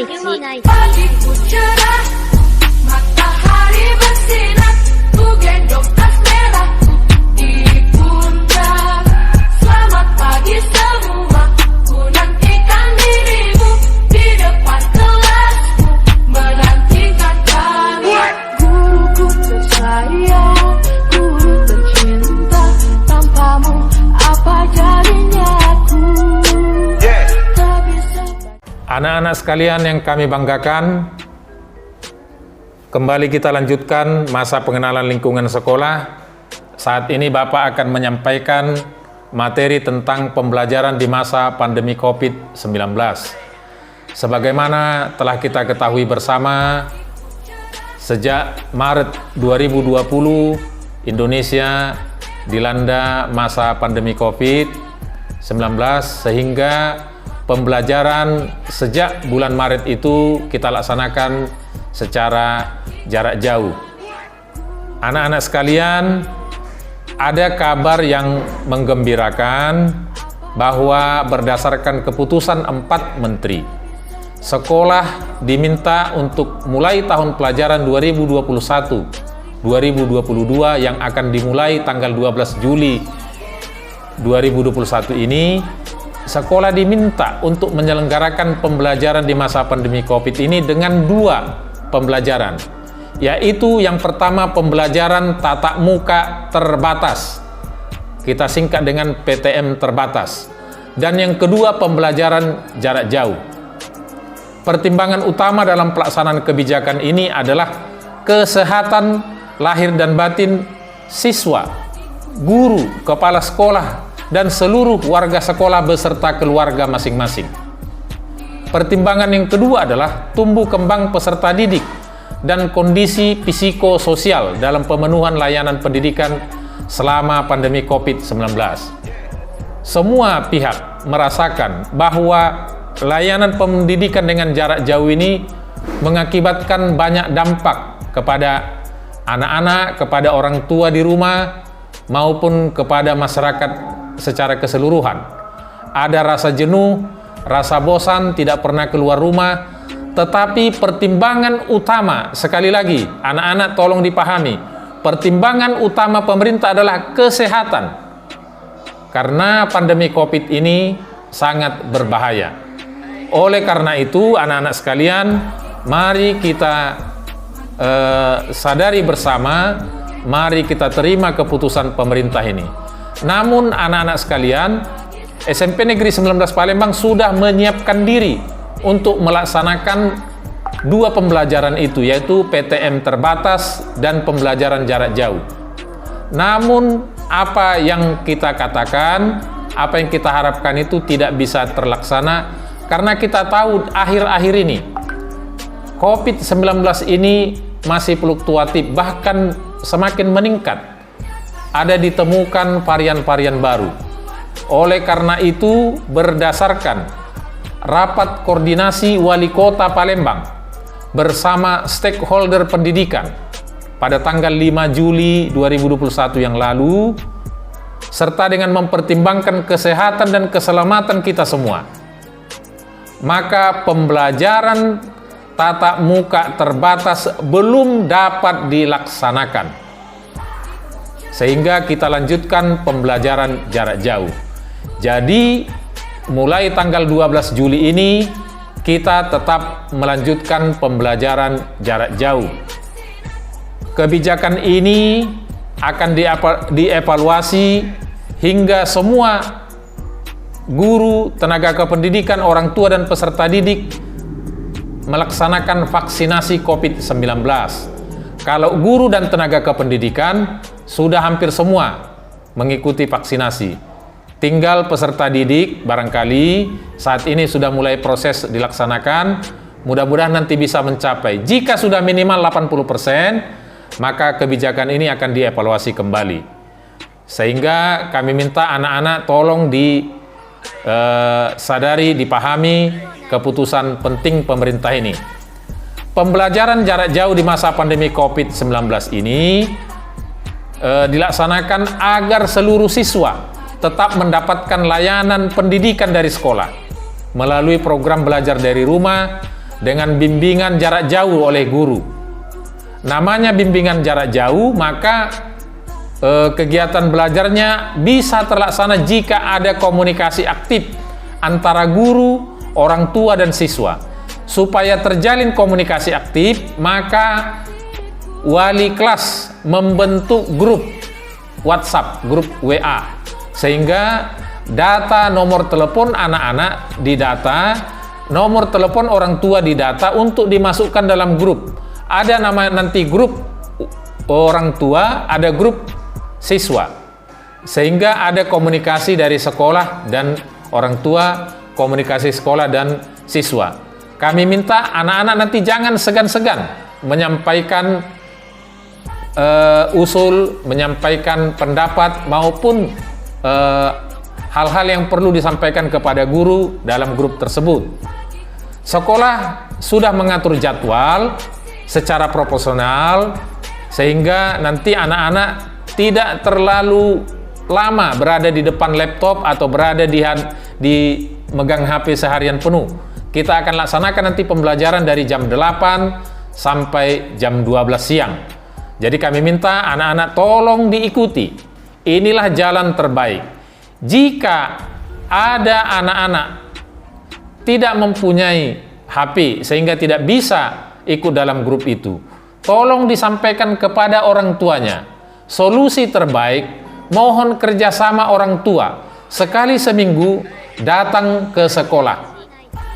Pagiku cerah, matahari bersinar, ku gendong tas merahku di pundak. Selamat pagi semua, ku nantikan dirimu di depan kelasku, menantikan kamu. Guruku tersayang, guru tercinta, tanpamu apa jadinya aku? Tak bisa. Anak-anak sekalian yang kami banggakan, kembali kita lanjutkan masa pengenalan lingkungan sekolah. Saat ini Bapak akan menyampaikan materi tentang pembelajaran di masa pandemi COVID-19. Sebagaimana telah kita ketahui bersama, sejak Maret 2020, Indonesia dilanda masa pandemi COVID-19, sehingga pembelajaran sejak bulan Maret itu kita laksanakan secara jarak jauh. Anak-anak sekalian, ada kabar yang menggembirakan bahwa berdasarkan keputusan 4 menteri, sekolah diminta untuk mulai tahun pelajaran 2021-2022 yang akan dimulai tanggal 12 Juli 2021 ini. Sekolah diminta untuk menyelenggarakan pembelajaran di masa pandemi COVID ini dengan 2 pembelajaran, yaitu yang pertama pembelajaran tatap muka terbatas, kita singkat dengan PTM terbatas, dan yang kedua pembelajaran jarak jauh. Pertimbangan utama dalam pelaksanaan kebijakan ini adalah kesehatan lahir dan batin siswa, guru, kepala sekolah, dan seluruh warga sekolah beserta keluarga masing-masing. Pertimbangan yang kedua adalah tumbuh kembang peserta didik dan kondisi psikososial dalam pemenuhan layanan pendidikan selama pandemi COVID-19. Semua pihak merasakan bahwa layanan pendidikan dengan jarak jauh ini mengakibatkan banyak dampak kepada anak-anak, kepada orang tua di rumah, maupun kepada masyarakat secara keseluruhan. Ada rasa jenuh, rasa bosan, tidak pernah keluar rumah. Tetapi pertimbangan utama, sekali lagi anak-anak tolong dipahami, pertimbangan utama pemerintah adalah kesehatan, karena pandemi COVID ini sangat berbahaya. Oleh karena itu anak-anak sekalian, mari kita sadari bersama, mari kita terima keputusan pemerintah ini. Namun anak-anak sekalian, SMP Negeri 19 Palembang sudah menyiapkan diri untuk melaksanakan 2 pembelajaran itu, yaitu PTM terbatas dan pembelajaran jarak jauh. Namun apa yang kita katakan, apa yang kita harapkan itu tidak bisa terlaksana, karena kita tahu akhir-akhir ini COVID-19 ini masih fluktuatif, bahkan semakin meningkat. Ada ditemukan varian-varian baru. Oleh karena itu, berdasarkan rapat koordinasi Wali Kota Palembang bersama stakeholder pendidikan pada tanggal 5 Juli 2021 yang lalu, serta dengan mempertimbangkan kesehatan dan keselamatan kita semua, maka pembelajaran tatap muka terbatas belum dapat dilaksanakan, sehingga kita lanjutkan pembelajaran jarak jauh. Jadi mulai tanggal 12 Juli ini kita tetap melanjutkan pembelajaran jarak jauh. Kebijakan ini akan dievaluasi hingga semua guru, tenaga kependidikan, orang tua dan peserta didik melaksanakan vaksinasi COVID-19. Kalau guru dan tenaga kependidikan sudah hampir semua mengikuti vaksinasi. Tinggal peserta didik barangkali saat ini sudah mulai proses dilaksanakan. Mudah-mudahan nanti bisa mencapai. Jika sudah minimal 80%, maka kebijakan ini akan dievaluasi kembali. Sehingga kami minta anak-anak tolong disadari, dipahami keputusan penting pemerintah ini. Pembelajaran jarak jauh di masa pandemi COVID-19 ini dilaksanakan agar seluruh siswa tetap mendapatkan layanan pendidikan dari sekolah melalui program belajar dari rumah dengan bimbingan jarak jauh oleh guru. Namanya bimbingan jarak jauh, maka kegiatan belajarnya bisa terlaksana jika ada komunikasi aktif antara guru, orang tua, dan siswa. Supaya terjalin komunikasi aktif, maka wali kelas membentuk grup WhatsApp, grup WA, sehingga data nomor telepon anak-anak didata, nomor telepon orang tua didata untuk dimasukkan dalam grup. Ada nama nanti grup orang tua, ada grup siswa, sehingga ada komunikasi dari sekolah dan orang tua, komunikasi sekolah dan siswa. Kami minta anak-anak nanti jangan segan-segan menyampaikan usul, menyampaikan pendapat maupun hal-hal yang perlu disampaikan kepada guru dalam grup tersebut. Sekolah sudah mengatur jadwal secara proporsional sehingga nanti anak-anak tidak terlalu lama berada di depan laptop atau berada di megang HP seharian penuh. Kita akan laksanakan nanti pembelajaran dari jam 8 sampai jam 12 siang. Jadi kami minta anak-anak tolong diikuti. Inilah jalan terbaik. Jika ada anak-anak tidak mempunyai HP sehingga tidak bisa ikut dalam grup itu, tolong disampaikan kepada orang tuanya. Solusi terbaik, mohon kerjasama orang tua. Sekali seminggu datang ke sekolah.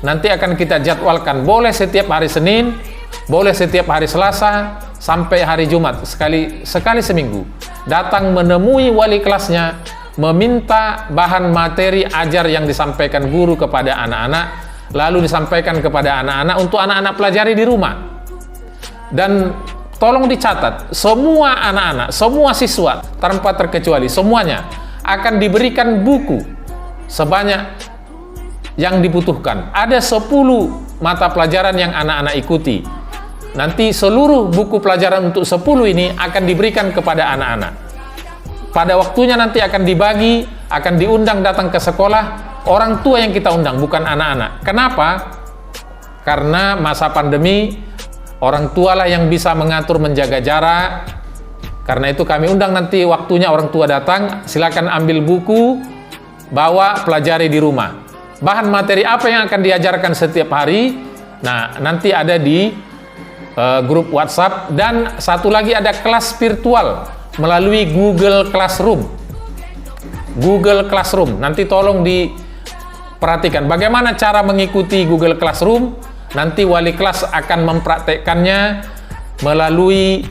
Nanti akan kita jadwalkan, boleh setiap hari Senin, boleh setiap hari Selasa, sampai hari Jumat, sekali seminggu. Datang menemui wali kelasnya, meminta bahan materi ajar yang disampaikan guru kepada anak-anak, lalu disampaikan kepada anak-anak untuk anak-anak pelajari di rumah. Dan tolong dicatat, semua anak-anak, semua siswa, tanpa terkecuali, semuanya akan diberikan buku sebanyak yang dibutuhkan. Ada 10 mata pelajaran yang anak-anak ikuti. Nanti seluruh buku pelajaran untuk 10 ini akan diberikan kepada anak-anak. Pada waktunya nanti akan dibagi, akan diundang datang ke sekolah, orang tua yang kita undang, bukan anak-anak. Kenapa? Karena masa pandemi, orang tualah yang bisa mengatur menjaga jarak. Karena itu kami undang nanti waktunya orang tua datang, silakan ambil buku, bawa pelajari di rumah. Bahan materi apa yang akan diajarkan setiap hari, nah nanti ada di grup WhatsApp. Dan satu lagi ada kelas virtual melalui Google Classroom. Google Classroom, nanti tolong diperhatikan bagaimana cara mengikuti Google Classroom. Nanti wali kelas akan mempraktekkannya melalui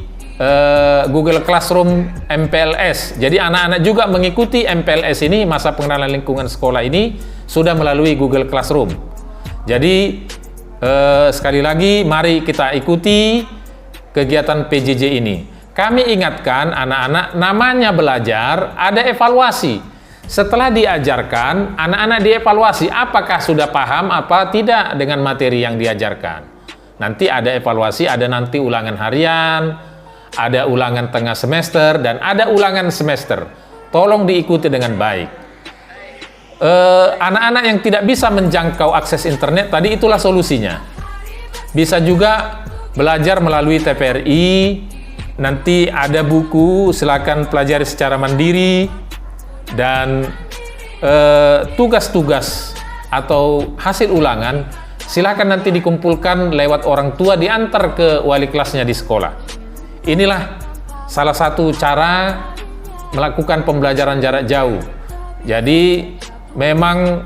Google Classroom MPLS. Jadi anak-anak juga mengikuti MPLS ini, masa pengenalan lingkungan sekolah ini, sudah melalui Google Classroom. Jadi sekali lagi mari kita ikuti kegiatan PJJ ini. Kami ingatkan anak-anak, namanya belajar, ada evaluasi. Setelah diajarkan, anak-anak dievaluasi apakah sudah paham apa tidak dengan materi yang diajarkan. Nanti ada evaluasi, ada nanti ulangan harian, ada ulangan tengah semester, dan ada ulangan semester. Tolong diikuti dengan baik. Anak-anak yang tidak bisa menjangkau akses internet, tadi itulah solusinya. Bisa juga belajar melalui TPRI, nanti ada buku, silakan pelajari secara mandiri, dan tugas-tugas atau hasil ulangan silakan nanti dikumpulkan lewat orang tua, diantar ke wali kelasnya di sekolah. Inilah salah satu cara melakukan pembelajaran jarak jauh. Jadi memang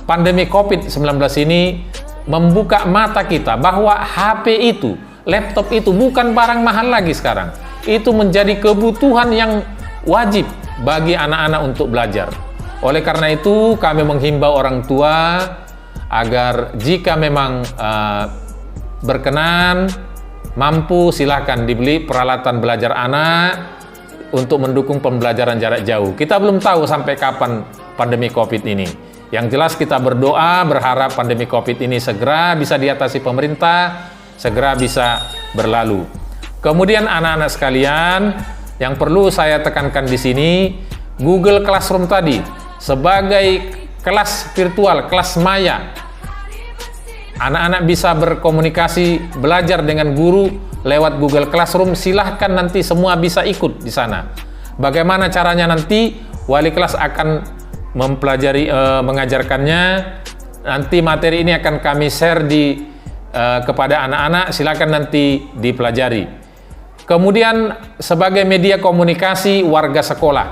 pandemi COVID-19 ini membuka mata kita bahwa HP itu, laptop itu bukan barang mahal lagi sekarang. Itu menjadi kebutuhan yang wajib bagi anak-anak untuk belajar. Oleh karena itu kami menghimbau orang tua agar jika memang berkenan, mampu, silakan dibeli peralatan belajar anak untuk mendukung pembelajaran jarak jauh. Kita belum tahu sampai kapan pandemi COVID ini. Yang jelas kita berdoa, berharap pandemi COVID ini segera bisa diatasi pemerintah, segera bisa berlalu. Kemudian anak-anak sekalian, yang perlu saya tekankan di sini, Google Classroom tadi sebagai kelas virtual, kelas maya, anak-anak bisa berkomunikasi, belajar dengan guru lewat Google Classroom. Silahkan nanti semua bisa ikut di sana. Bagaimana caranya nanti? Wali kelas akan mempelajari, mengajarkannya. Nanti materi ini akan kami share kepada anak-anak. Silakan nanti dipelajari. Kemudian sebagai media komunikasi warga sekolah,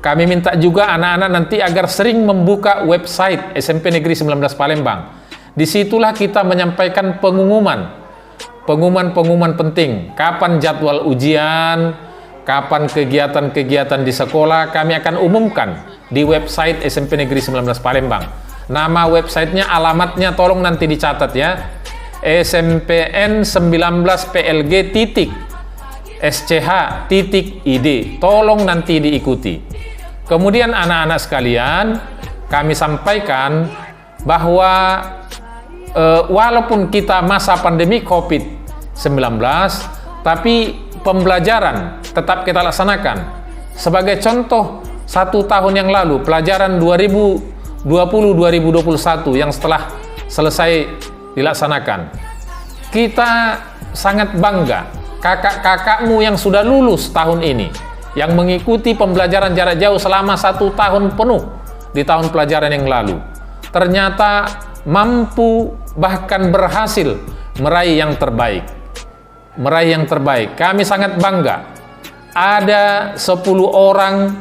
kami minta juga anak-anak nanti agar sering membuka website SMP Negeri 19 Palembang. Disitulah kita menyampaikan pengumuman penting. Kapan jadwal ujian, kapan kegiatan-kegiatan di sekolah, kami akan umumkan di website SMP Negeri 19 Palembang. Nama websitenya, alamatnya tolong nanti dicatat ya. SMPN19PLG.SCH.ID. Tolong nanti diikuti. Kemudian anak-anak sekalian, kami sampaikan bahwa walaupun kita masa pandemi COVID-19, tapi pembelajaran tetap kita laksanakan. Sebagai contoh, 1 tahun yang lalu, pelajaran 2020-2021 yang setelah selesai dilaksanakan, kita sangat bangga. Kakak-kakakmu yang sudah lulus tahun ini, yang mengikuti pembelajaran jarak jauh selama 1 tahun penuh di tahun pelajaran yang lalu, ternyata mampu bahkan berhasil meraih yang terbaik. Kami sangat bangga. Ada 10 orang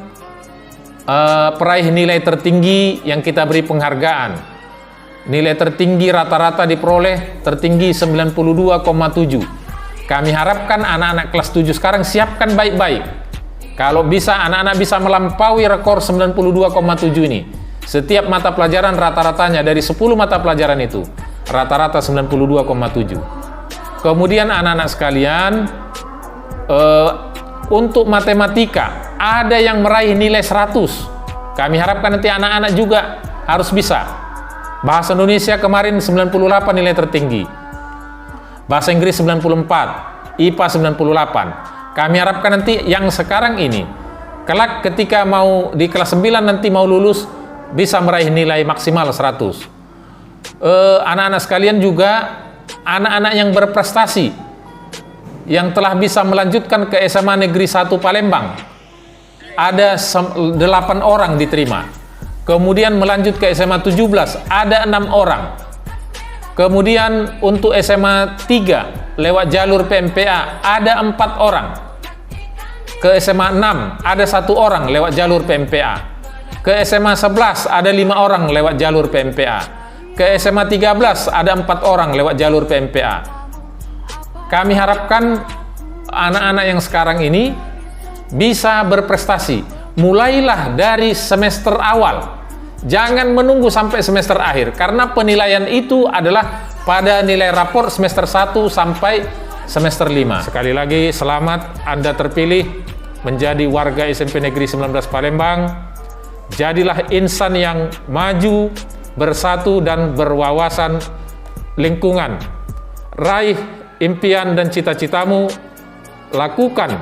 peraih nilai tertinggi yang kita beri penghargaan. Nilai tertinggi rata-rata diperoleh tertinggi 92,7. Kami harapkan anak-anak kelas 7 sekarang siapkan baik-baik. Kalau bisa anak-anak bisa melampaui rekor 92,7 ini. Setiap mata pelajaran rata-ratanya dari 10 mata pelajaran itu rata-rata 92,7. Kemudian anak-anak sekalian, untuk matematika ada yang meraih nilai 100. Kami harapkan nanti anak-anak juga harus bisa. Bahasa Indonesia kemarin 98 nilai tertinggi. Bahasa Inggris 94, IPA 98. Kami harapkan nanti yang sekarang ini, kelak ketika mau di kelas 9 nanti mau lulus, bisa meraih nilai maksimal 100. Anak-anak sekalian juga, anak-anak yang berprestasi, yang telah bisa melanjutkan ke SMA Negeri 1 Palembang, ada 8 orang diterima. Kemudian melanjut ke SMA 17, ada 6 orang. Kemudian untuk SMA 3 lewat jalur PMPA ada 4 orang. Ke SMA 6 ada 1 orang lewat jalur PMPA. Ke SMA 11 ada 5 orang lewat jalur PMPA. Ke SMA 13 ada 4 orang lewat jalur PMPA. Kami harapkan anak-anak yang sekarang ini bisa berprestasi. Mulailah dari semester awal. Jangan menunggu sampai semester akhir, karena penilaian itu adalah pada nilai rapor semester 1 sampai semester 5. Sekali lagi, selamat Anda terpilih menjadi warga SMP Negeri 19 Palembang. Jadilah insan yang maju, bersatu, dan berwawasan lingkungan. Raih impian dan cita-citamu, lakukan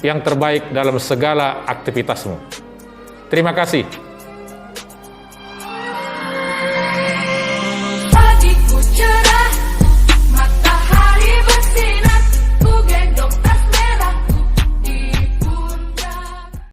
yang terbaik dalam segala aktivitasmu. Terima kasih.